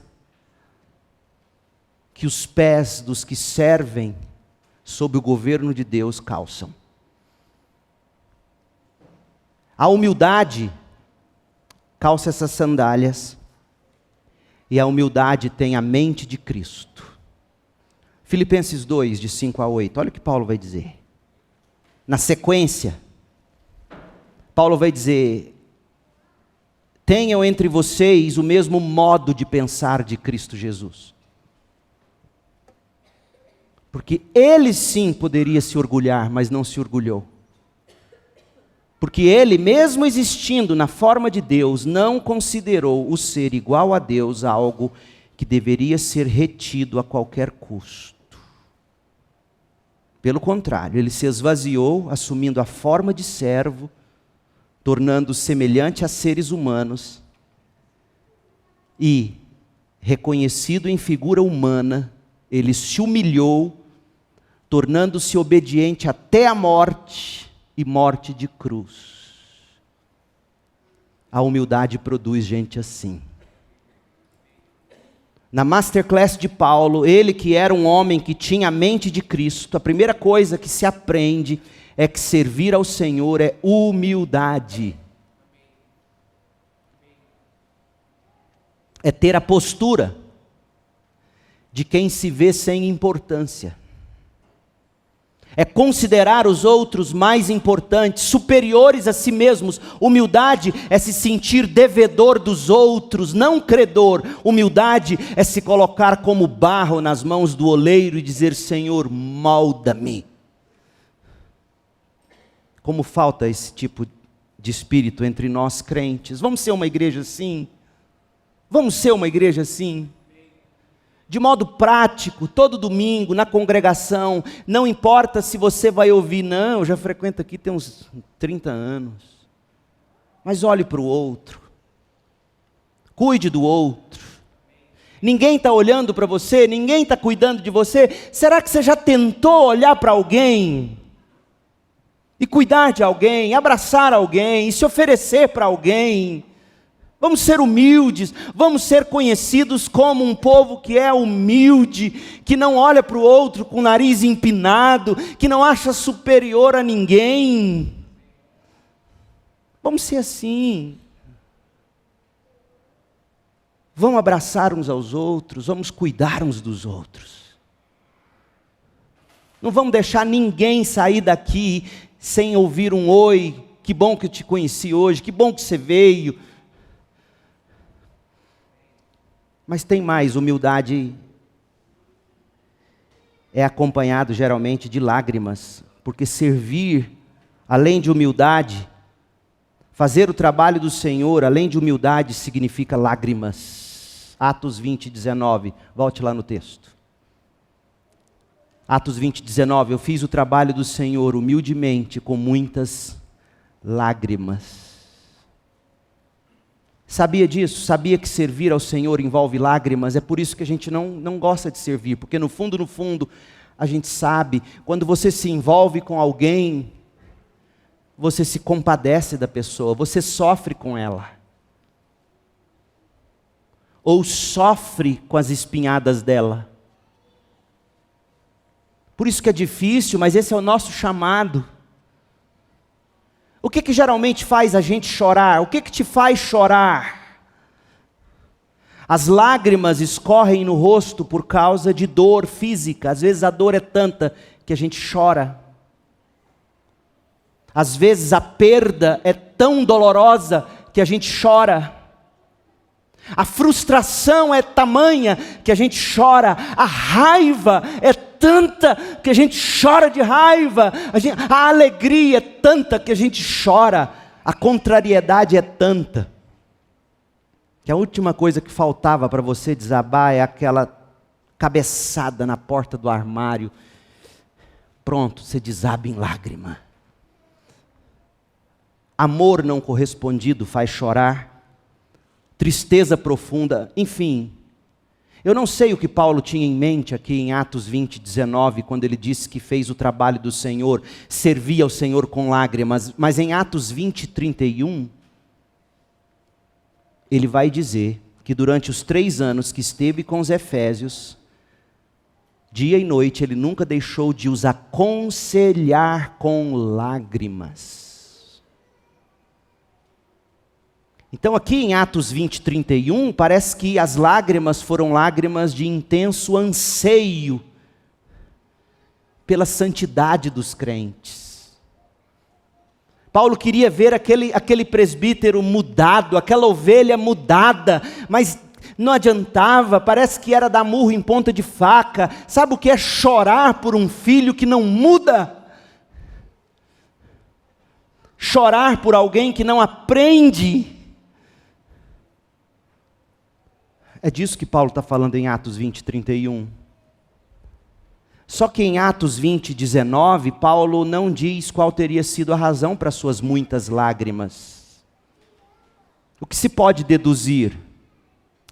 que os pés dos que servem sob o governo de Deus calçam. A humildade calça essas sandálias, e a humildade tem a mente de Cristo. Filipenses 2, de 5 a 8, olha o que Paulo vai dizer. Na sequência, Paulo vai dizer, tenham entre vocês o mesmo modo de pensar de Cristo Jesus. Porque ele sim poderia se orgulhar, mas não se orgulhou. Porque ele, mesmo existindo na forma de Deus, não considerou o ser igual a Deus algo que deveria ser retido a qualquer custo. Pelo contrário, ele se esvaziou, assumindo a forma de servo, tornando-se semelhante a seres humanos e, reconhecido em figura humana, ele se humilhou, tornando-se obediente até a morte e morte de cruz. A humildade produz gente assim. Na masterclass de Paulo, ele que era um homem que tinha a mente de Cristo, a primeira coisa que se aprende é que servir ao Senhor é humildade. É ter a postura de quem se vê sem importância. É considerar os outros mais importantes, superiores a si mesmos. Humildade é se sentir devedor dos outros, não credor. Humildade é se colocar como barro nas mãos do oleiro e dizer, Senhor, molda-me. Como falta esse tipo de espírito entre nós crentes. Vamos ser uma igreja assim? Vamos ser uma igreja assim? De modo prático, todo domingo, na congregação, não importa se você vai ouvir, não, eu já frequento aqui tem uns 30 anos. Mas olhe para o outro. Cuide do outro. Ninguém está olhando para você, ninguém está cuidando de você. Será que você já tentou olhar para alguém? E cuidar de alguém, abraçar alguém, e se oferecer para alguém? Vamos ser humildes, vamos ser conhecidos como um povo que é humilde, que não olha para o outro com o nariz empinado, que não acha superior a ninguém. Vamos ser assim. Vamos abraçar uns aos outros, vamos cuidar uns dos outros. Não vamos deixar ninguém sair daqui sem ouvir um oi, que bom que eu te conheci hoje, que bom que você veio. Mas tem mais, humildade é acompanhado geralmente de lágrimas, porque servir, além de humildade, fazer o trabalho do Senhor, além de humildade, significa lágrimas. Atos 20, 19, volte lá no texto. Atos 20, 19, eu fiz o trabalho do Senhor humildemente, com muitas lágrimas. Sabia disso? Sabia que servir ao Senhor envolve lágrimas? É por isso que a gente não gosta de servir, porque no fundo, a gente sabe, quando você se envolve com alguém, você se compadece da pessoa, você sofre com ela. Ou sofre com as espinhadas dela. Por isso que é difícil, mas esse é o nosso chamado. O que geralmente faz a gente chorar? O que te faz chorar? As lágrimas escorrem no rosto por causa de dor física. Às vezes a dor é tanta que a gente chora. Às vezes a perda é tão dolorosa que a gente chora. A frustração é tamanha que a gente chora. A raiva é tanta que a gente chora de raiva. A alegria é tanta que a gente chora. A contrariedade é tanta que a última coisa que faltava para você desabar é aquela cabeçada na porta do armário. Pronto, você desaba em lágrima. Amor não correspondido faz chorar. Tristeza profunda, enfim. Eu não sei o que Paulo tinha em mente aqui em Atos 20, 19, quando ele disse que fez o trabalho do Senhor, servia ao Senhor com lágrimas, mas em Atos 20, 31, ele vai dizer que durante os 3 anos que esteve com os efésios, dia e noite, ele nunca deixou de os aconselhar com lágrimas. Então aqui em Atos 20, 31, parece que as lágrimas foram lágrimas de intenso anseio pela santidade dos crentes. Paulo queria ver aquele presbítero mudado, aquela ovelha mudada, mas não adiantava, parece que era dar murro em ponta de faca. Sabe o que é chorar por um filho que não muda? Chorar por alguém que não aprende. É disso que Paulo está falando em Atos 20, 31. Só que em Atos 20, 19, Paulo não diz qual teria sido a razão para suas muitas lágrimas. O que se pode deduzir?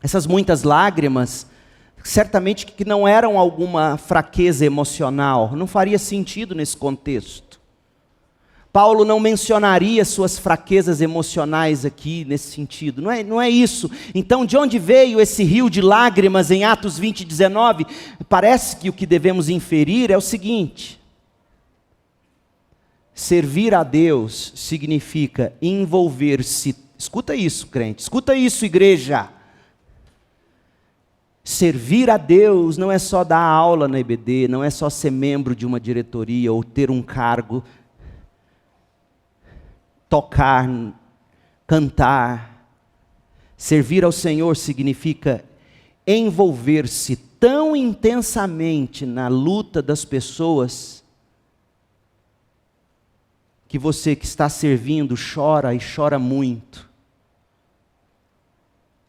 Essas muitas lágrimas, certamente que não eram alguma fraqueza emocional, não faria sentido nesse contexto. Paulo não mencionaria suas fraquezas emocionais aqui, nesse sentido, não é isso. Então, de onde veio esse rio de lágrimas em Atos 20, 19? Parece que o que devemos inferir é o seguinte: servir a Deus significa envolver-se, escuta isso, crente, escuta isso, igreja. Servir a Deus não é só dar aula na EBD, não é só ser membro de uma diretoria ou ter um cargo, tocar, cantar. Servir ao Senhor significa envolver-se tão intensamente na luta das pessoas que você que está servindo chora e chora muito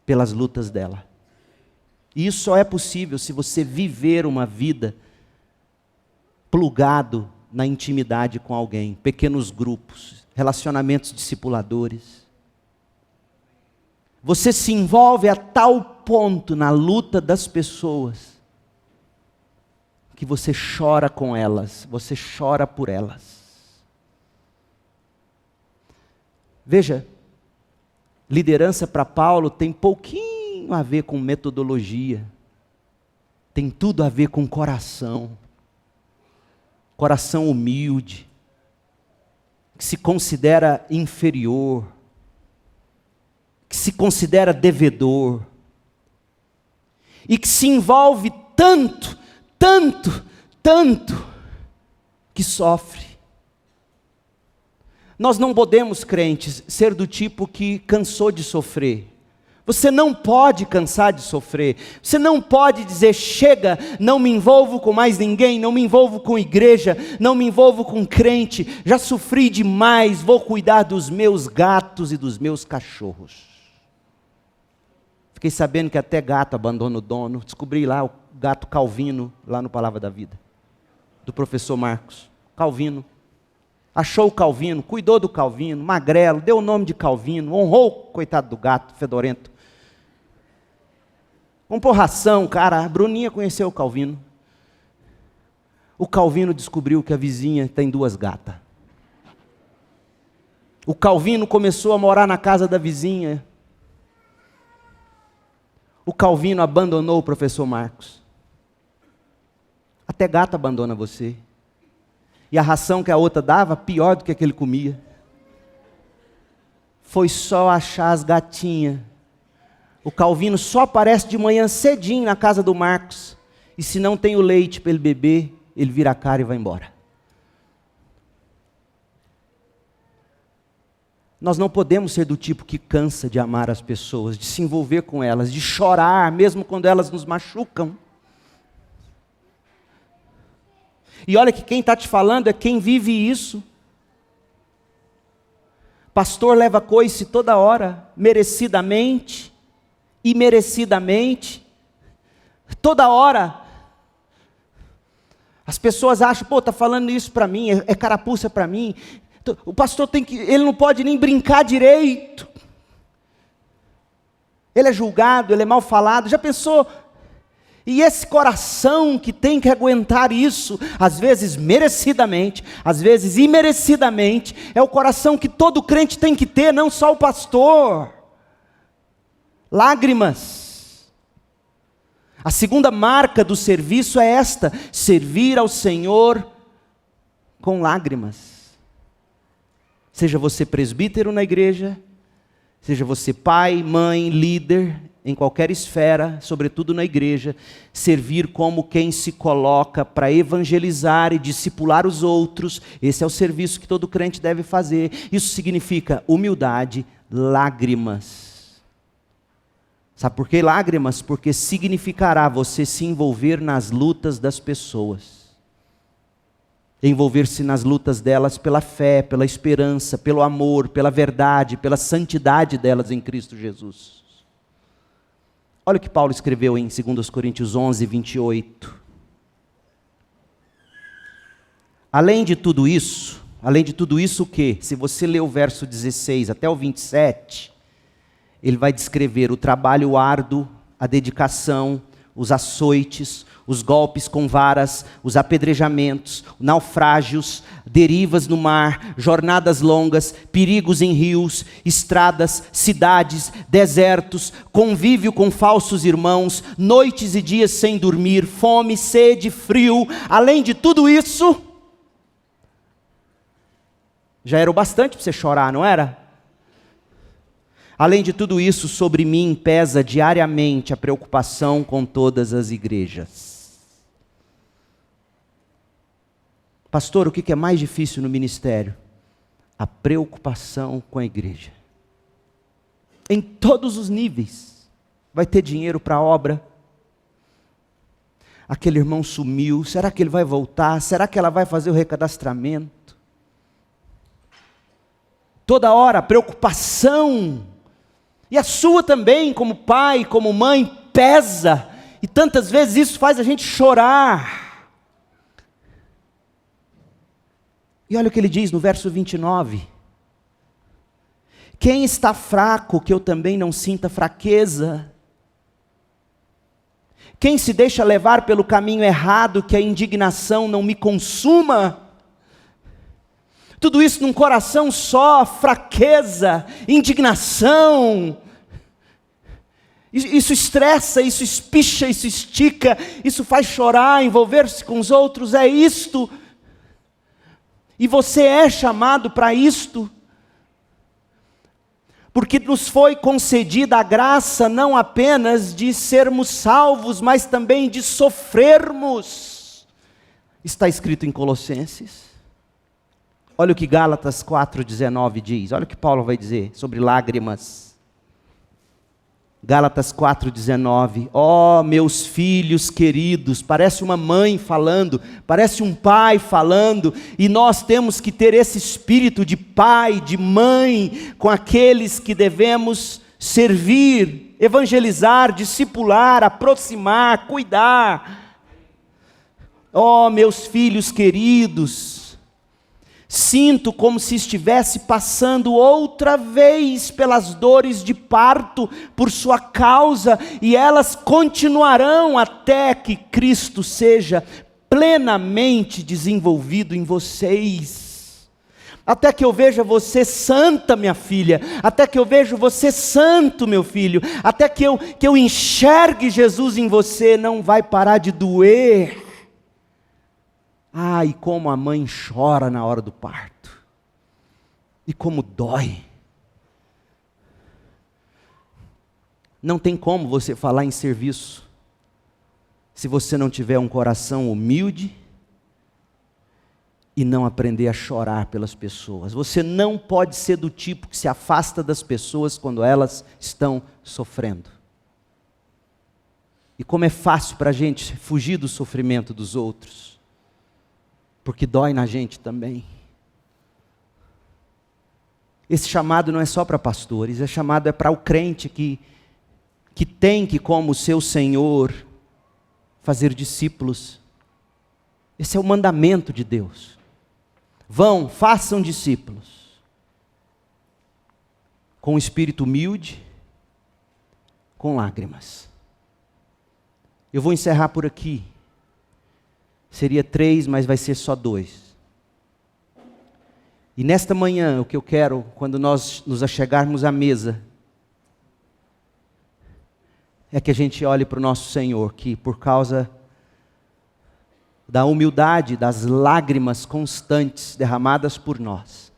pelas lutas dela. E isso só é possível se você viver uma vida plugado na intimidade com alguém, pequenos grupos, relacionamentos discipuladores. Você se envolve a tal ponto na luta das pessoas que você chora com elas, você chora por elas. Veja, liderança para Paulo tem pouquinho a ver com metodologia, tem tudo a ver com coração humilde, que se considera inferior, que se considera devedor, e que se envolve tanto, que sofre. Nós não podemos, crentes, ser do tipo que cansou de sofrer. Você não pode cansar de sofrer. Você não pode dizer, chega, não me envolvo com mais ninguém, não me envolvo com igreja, não me envolvo com crente, já sofri demais, vou cuidar dos meus gatos e dos meus cachorros. Fiquei sabendo que até gato abandona o dono. Descobri lá o gato Calvino, lá no Palavra da Vida, do professor Marcos. Calvino. Achou o Calvino, cuidou do Calvino, magrelo, deu o nome de Calvino, honrou o coitado do gato, fedorento. Comprou ração, cara, a Bruninha conheceu o Calvino. O Calvino descobriu que a vizinha tem 2 gatas. O Calvino começou a morar na casa da vizinha. O Calvino abandonou o professor Marcos. Até gato abandona você. E a ração que a outra dava, pior do que a que ele comia. Foi só achar as gatinhas O Calvino só aparece de manhã cedinho na casa do Marcos. E se não tem o leite para ele beber, ele vira a cara e vai embora. Nós não podemos ser do tipo que cansa de amar as pessoas, de se envolver com elas, de chorar, mesmo quando elas nos machucam. E olha que quem está te falando é quem vive isso. Pastor leva coice toda hora, merecidamente, imerecidamente, toda hora. As pessoas acham, pô, está falando isso para mim, é carapuça para mim. O pastor ele não pode nem brincar direito. Ele é julgado, ele é mal falado. Já pensou? E esse coração que tem que aguentar isso, às vezes merecidamente, às vezes imerecidamente, é o coração que todo crente tem que ter, não só o pastor. Lágrimas. A segunda marca do serviço é esta: servir ao Senhor com lágrimas. Seja você presbítero na igreja, seja você pai, mãe, líder, em qualquer esfera, sobretudo na igreja, servir como quem se coloca para evangelizar e discipular os outros. Esse é o serviço que todo crente deve fazer. Isso significa humildade, lágrimas. Sabe por que lágrimas? Porque significará você se envolver nas lutas das pessoas. Envolver-se nas lutas delas pela fé, pela esperança, pelo amor, pela verdade, pela santidade delas em Cristo Jesus. Olha o que Paulo escreveu em 2 Coríntios 11, 28. Além de tudo isso o quê? Se você ler o verso 16 até o 27, ele vai descrever o trabalho árduo, a dedicação, os açoites, os golpes com varas, os apedrejamentos, naufrágios, derivas no mar, jornadas longas, perigos em rios, estradas, cidades, desertos, convívio com falsos irmãos, noites e dias sem dormir, fome, sede, frio. Além de tudo isso, já era o bastante para você chorar, não era? Além de tudo isso, sobre mim pesa diariamente a preocupação com todas as igrejas. Pastor, o que é mais difícil no ministério? A preocupação com a igreja. Em todos os níveis. Vai ter dinheiro para a obra? Aquele irmão sumiu, será que ele vai voltar? Será que ela vai fazer o recadastramento? Toda hora, preocupação. E a sua também, como pai, como mãe, pesa. E tantas vezes isso faz a gente chorar. E olha o que ele diz no verso 29. Quem está fraco, que eu também não sinta fraqueza. Quem se deixa levar pelo caminho errado, que a indignação não me consuma. Tudo isso num coração só, fraqueza, indignação. Isso estressa, isso espicha, isso estica, isso faz chorar, envolver-se com os outros, é isto. E você é chamado para isto. Porque nos foi concedida a graça não apenas de sermos salvos, mas também de sofrermos. Está escrito em Colossenses. Olha o que Gálatas 4,19 diz. Olha o que Paulo vai dizer sobre lágrimas. Gálatas 4,19. Ó, meus filhos queridos, parece uma mãe falando, parece um pai falando, e nós temos que ter esse espírito de pai, de mãe, com aqueles que devemos servir, evangelizar, discipular, aproximar, cuidar. Ó, meus filhos queridos, sinto como se estivesse passando outra vez pelas dores de parto por sua causa, e elas continuarão até que Cristo seja plenamente desenvolvido em vocês. Até que eu veja você santa, minha filha, até que eu veja você santo, meu filho, até que eu enxergue Jesus em você, não vai parar de doer. E como a mãe chora na hora do parto. E como dói. Não tem como você falar em serviço se você não tiver um coração humilde e não aprender a chorar pelas pessoas. Você não pode ser do tipo que se afasta das pessoas quando elas estão sofrendo. E como é fácil para a gente fugir do sofrimento dos outros, porque dói na gente também. Esse chamado não é só para pastores, esse chamado é para o crente que tem que, como seu Senhor, fazer discípulos. Esse é o mandamento de Deus. Vão, façam discípulos. Com um espírito humilde, com lágrimas. Eu vou encerrar por aqui. Seria 3, mas vai ser só 2. E nesta manhã, o que eu quero, quando nós nos achegarmos à mesa, é que a gente olhe para o nosso Senhor, que por causa da humildade, das lágrimas constantes derramadas por nós,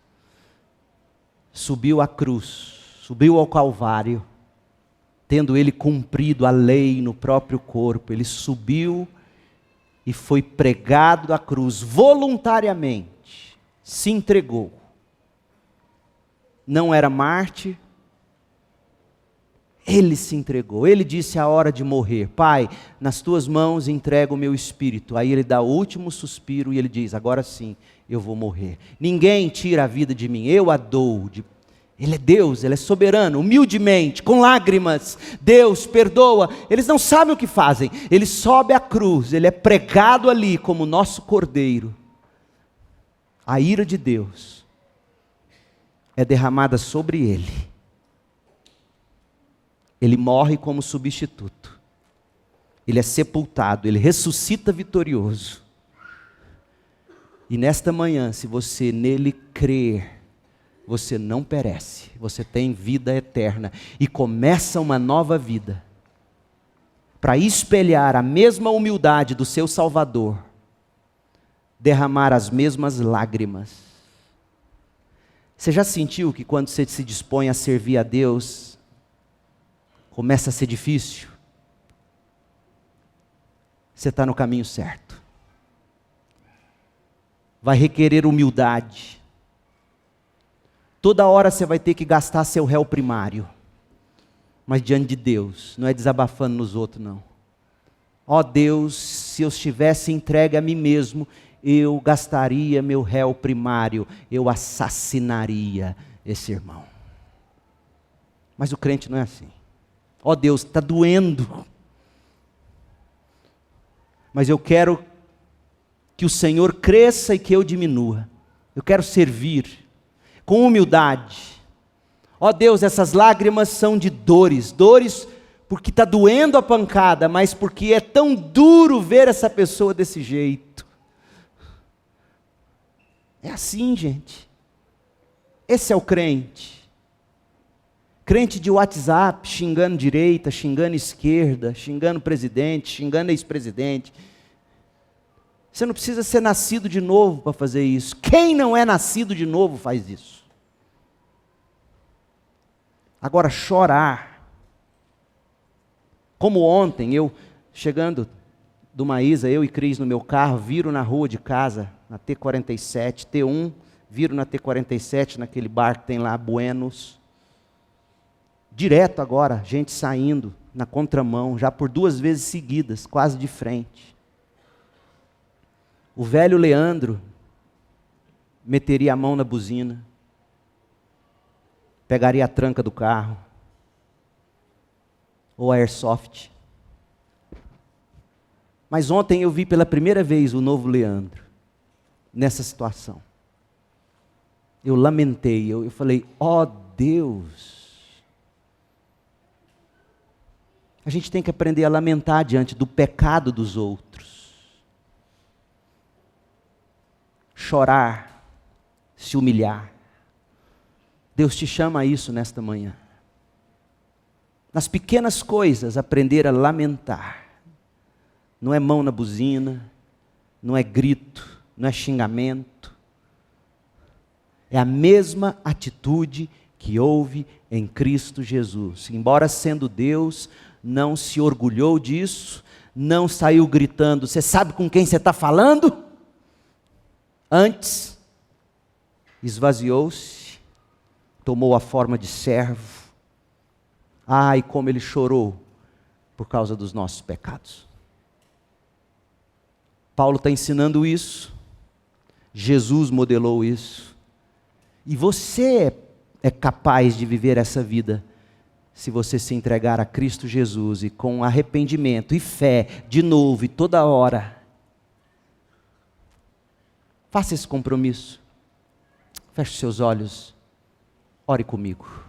subiu à cruz, subiu ao Calvário, tendo Ele cumprido a lei no próprio corpo, Ele subiu e foi pregado à cruz voluntariamente, se entregou. Não era mártir, Ele se entregou. Ele disse a hora de morrer: Pai, nas tuas mãos entrego o meu espírito. Aí Ele dá o último suspiro e Ele diz: agora sim, eu vou morrer. Ninguém tira a vida de mim, eu a dou. Ele é Deus, Ele é soberano, humildemente, com lágrimas. Deus perdoa. Eles não sabem o que fazem. Ele sobe à cruz, Ele é pregado ali como nosso cordeiro. A ira de Deus é derramada sobre Ele. Ele morre como substituto. Ele é sepultado, Ele ressuscita vitorioso. E nesta manhã, se você nele crer, você não perece, você tem vida eterna e começa uma nova vida para espelhar a mesma humildade do seu Salvador, derramar as mesmas lágrimas. Você já sentiu que quando você se dispõe a servir a Deus, começa a ser difícil? Você está no caminho certo. Vai requerer humildade. Toda hora você vai ter que gastar seu réu primário. Mas diante de Deus, não é desabafando nos outros não. Ó Deus, se eu estivesse entregue a mim mesmo, eu gastaria meu réu primário, eu assassinaria esse irmão. Mas o crente não é assim. Ó Deus, está doendo. Mas eu quero que o Senhor cresça e que eu diminua. Eu quero servir com humildade. Ó Deus, essas lágrimas são de dores porque está doendo a pancada, mas porque é tão duro ver essa pessoa desse jeito. É assim, gente. Esse é o crente. Crente de WhatsApp, xingando direita, xingando esquerda, xingando presidente, xingando ex-presidente. Você não precisa ser nascido de novo para fazer isso. Quem não é nascido de novo faz isso. Agora, chorar. Como ontem, eu chegando do Maísa, eu e Cris no meu carro, viro na rua de casa, na T47, T1, viro na T47, naquele bar que tem lá, Buenos. Direto agora, gente saindo na contramão, já por 2 vezes seguidas, quase de frente. O velho Leandro meteria a mão na buzina, pegaria a tranca do carro, ou a airsoft. Mas ontem eu vi pela primeira vez o novo Leandro, nessa situação. Eu lamentei, eu falei, ó Deus. A gente tem que aprender a lamentar diante do pecado dos outros. Chorar, se humilhar. Deus te chama a isso nesta manhã. Nas pequenas coisas, aprender a lamentar. Não é mão na buzina, não é grito, não é xingamento. É a mesma atitude que houve em Cristo Jesus. Embora sendo Deus, não se orgulhou disso, não saiu gritando, você sabe com quem você está falando? Antes, esvaziou-se, tomou a forma de servo. Ai, como ele chorou por causa dos nossos pecados. Paulo está ensinando isso, Jesus modelou isso, e você é capaz de viver essa vida se você se entregar a Cristo Jesus e com arrependimento e fé, de novo e toda hora. Faça esse compromisso. Feche seus olhos. Ore comigo.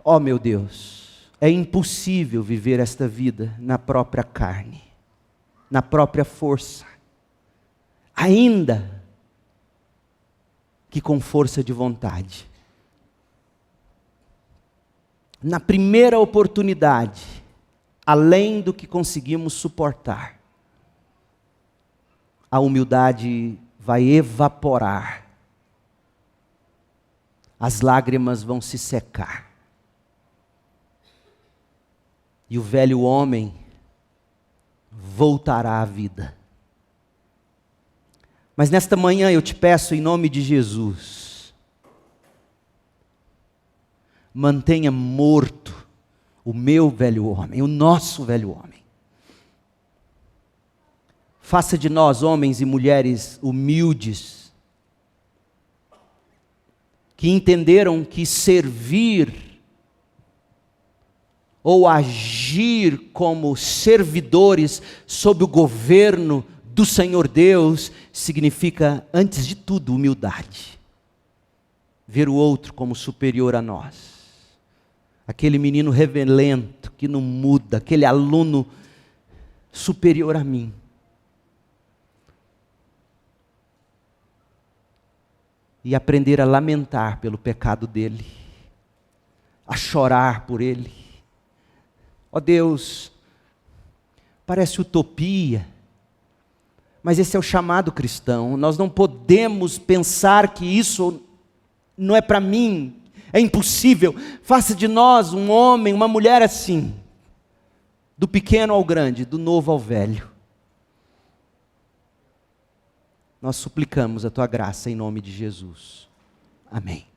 Ó meu Deus, é impossível viver esta vida na própria carne, na própria força, ainda que com força de vontade. Na primeira oportunidade, além do que conseguimos suportar, a humildade vai evaporar, as lágrimas vão se secar, e o velho homem voltará à vida. Mas nesta manhã eu te peço em nome de Jesus, mantenha morto o meu velho homem, o nosso velho homem. Faça de nós homens e mulheres humildes, que entenderam que servir ou agir como servidores sob o governo do Senhor Deus significa, antes de tudo, humildade. Ver o outro como superior a nós. Aquele menino revelento que não muda, aquele aluno superior a mim. E aprender a lamentar pelo pecado dele, a chorar por ele. Ó Deus, parece utopia, mas esse é o chamado cristão. Nós não podemos pensar que isso não é para mim, é impossível. Faça de nós um homem, uma mulher assim, do pequeno ao grande, do novo ao velho. Nós suplicamos a tua graça em nome de Jesus. Amém.